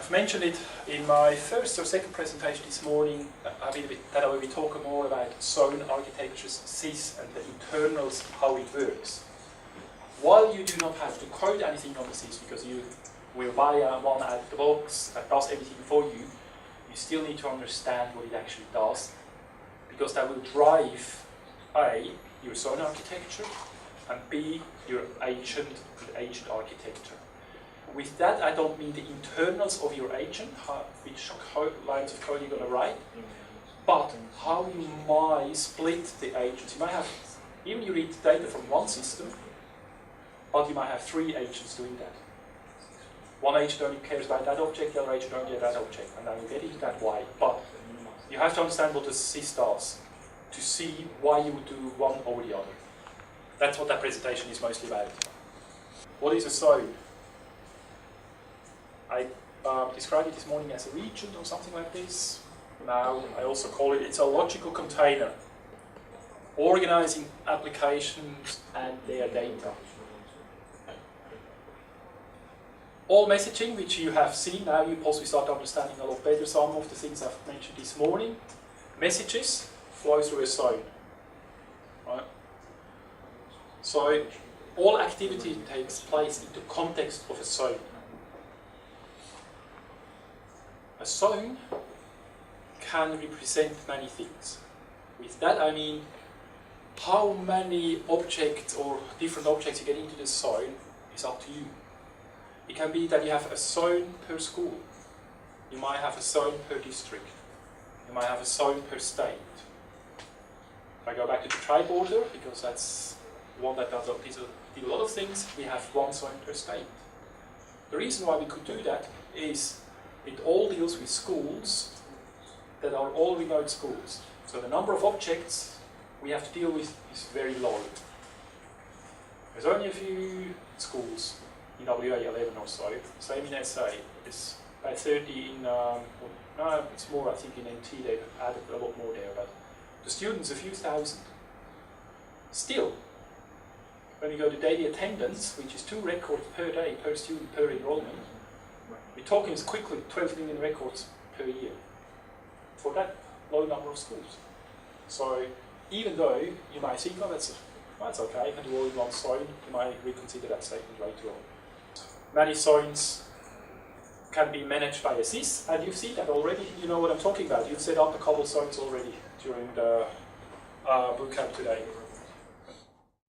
I've mentioned it in my first or second presentation this morning that I will be talking more about zone architectures, SIS, and the internals, how it works. While you do not have to code anything on the SIS because you will buy one out of the box that does everything for you, you still need to understand what it actually does, because that will drive A, your zone architecture, and B, your agent and agent architecture. With that, I don't mean the internals of your agent, which lines of code you're going to write, but how you might split the agents. You might have, even you read data from one system, but you might have three agents doing that. One agent only cares about that object, the other agent only that object, and I will get into that why. But you have to understand what the SIS does to see why you would do one over the other. That's what that presentation is mostly about. What is a zone? I described it this morning as a region or something like this. Now I also call it's a logical container, organizing applications and their data. All messaging, which you have seen now, you possibly start understanding a lot better some of the things I've mentioned this morning. Messages flow through a zone. Right? So all activity takes place in the context of a zone. A zone can represent many things. With that I mean how many objects or different objects you get into the zone is up to you. It can be that you have a zone per school. You might have a zone per district. You might have a zone per state. If I go back to the tri-border, because that's one that does a lot of things, we have one zone per state. The reason why we could do that is it all deals with schools that are all remote schools. So the number of objects we have to deal with is very low. There's only a few schools in WA 11 or so. Same in SA. It's about 30 in, no, it's more I think in NT, they've added a lot more there, but the students a few thousand. Still, when we go to daily attendance, which is 2 records per day, per student, per enrollment, we're talking as quickly 12 million records per year for that low number of schools. So even though you might think, oh, that's okay, you can do all in one zone, you might reconsider that statement later on. Many zones can be managed by a SIS, and you've seen that already, you know what I'm talking about. You've set up a couple of zones already during the bootcamp today.